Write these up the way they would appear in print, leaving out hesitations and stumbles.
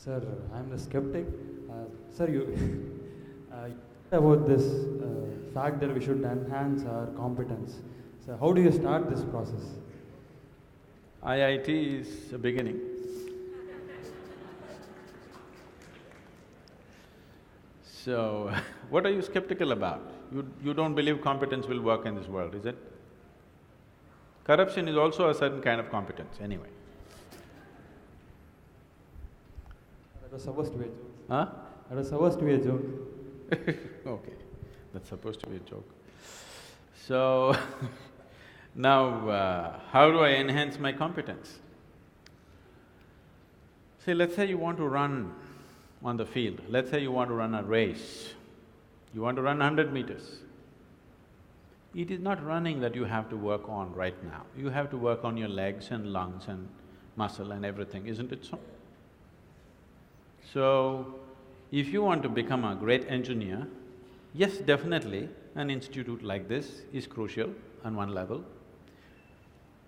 Sir, I'm the skeptic. Sir, you about this fact that we should enhance our competence. So, how do you start this process? IIT is a beginning. So, what are you skeptical about? You don't believe competence will work in this world, is it? Corruption is also a certain kind of competence, anyway. That was supposed to be a joke. Huh? That was supposed to be a joke. Okay, that's supposed to be a joke. So, now, how do I enhance my competence? See, let's say you want to run on the field, let's say you want to run a race, you want to run 100 meters. It is not running that you have to work on right now, you have to work on your legs and lungs and muscle and everything, isn't it so? So, if you want to become a great engineer, yes, definitely an institute like this is crucial on one level.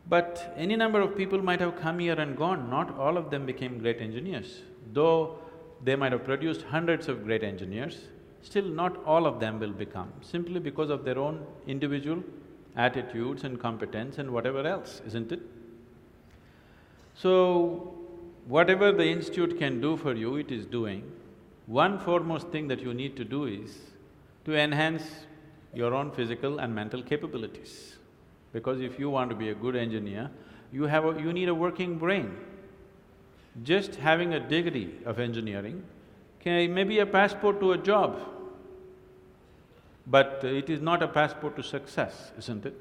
But any number of people might have come here and gone, not all of them became great engineers. Though they might have produced hundreds of great engineers, still not all of them will become, simply because of their own individual attitudes and competence and whatever else, isn't it? So, whatever the institute can do for you, it is doing. One foremost thing that you need to do is to enhance your own physical and mental capabilities. Because if you want to be a good engineer, you need a working brain. Just having a degree of engineering may be a passport to a job, but it is not a passport to success, isn't it?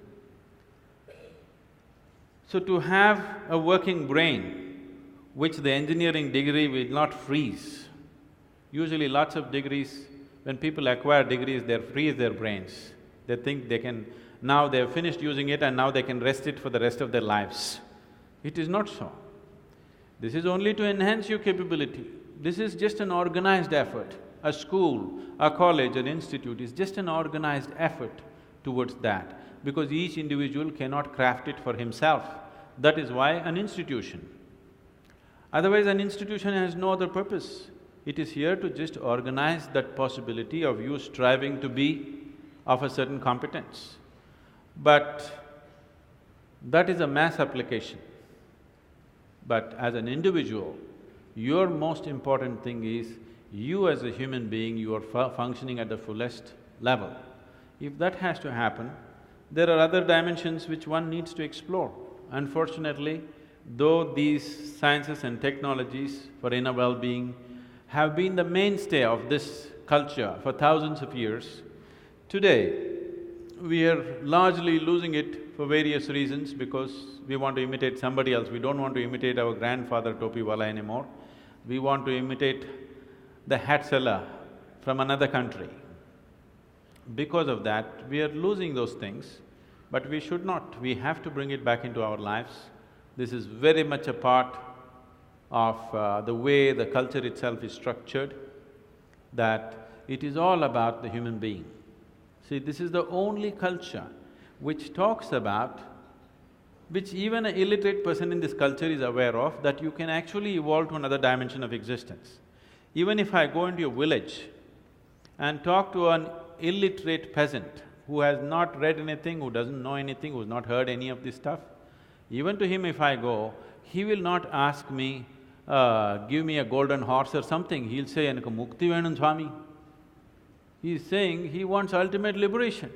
So to have a working brain, which the engineering degree will not freeze. Usually lots of degrees, when people acquire degrees, they freeze their brains. They think they can… now they've finished using it and now they can rest it for the rest of their lives. It is not so. This is only to enhance your capability. This is just an organized effort. A school, a college, an institute is just an organized effort towards that, because each individual cannot craft it for himself. That is why an institution. Otherwise, an institution has no other purpose. It is here to just organize that possibility of you striving to be of a certain competence. But that is a mass application. But as an individual, your most important thing is you as a human being, you are functioning at the fullest level. If that has to happen, there are other dimensions which one needs to explore. Unfortunately, though these sciences and technologies for inner well-being have been the mainstay of this culture for thousands of years, today we are largely losing it for various reasons, because we want to imitate somebody else. We don't want to imitate our grandfather Topiwala anymore. We want to imitate the hat seller from another country. Because of that, we are losing those things, but we should not. We have to bring it back into our lives. This is very much a part of the way the culture itself is structured, that it is all about the human being. See, this is the only culture which talks about, which even an illiterate person in this culture is aware of, that you can actually evolve to another dimension of existence. Even if I go into a village and talk to an illiterate peasant who has not read anything, who doesn't know anything, who's not heard any of this stuff, even to him if I go, he will not ask me, give me a golden horse or something, he'll say, "Enakku mukti venum Swami." He is saying he wants ultimate liberation.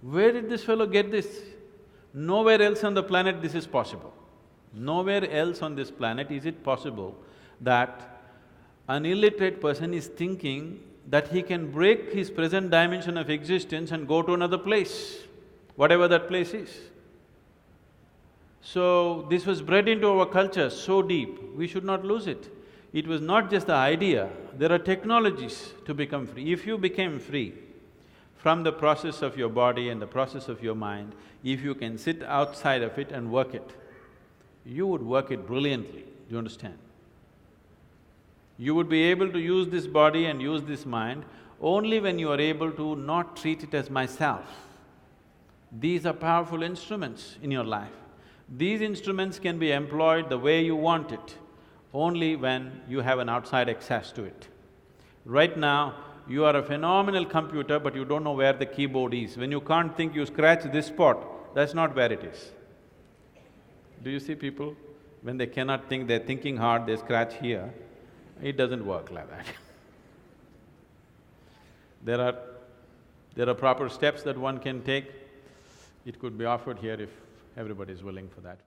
Where did this fellow get this? Nowhere else on the planet this is possible. Nowhere else on this planet is it possible that an illiterate person is thinking that he can break his present dimension of existence and go to another place, whatever that place is. So, this was bred into our culture so deep, we should not lose it. It was not just the idea, there are technologies to become free. If you became free from the process of your body and the process of your mind, if you can sit outside of it and work it, you would work it brilliantly, do you understand? You would be able to use this body and use this mind only when you are able to not treat it as myself. These are powerful instruments in your life. These instruments can be employed the way you want it. only when you have an outside access to it. Right now, you are a phenomenal computer, but you don't know where the keyboard is. When you can't think, you scratch this spot, that's not where it is. Do you see people? When they cannot think, they're thinking hard, they scratch here. It doesn't work like that. There are proper steps that one can take. It could be offered here if everybody is willing for that.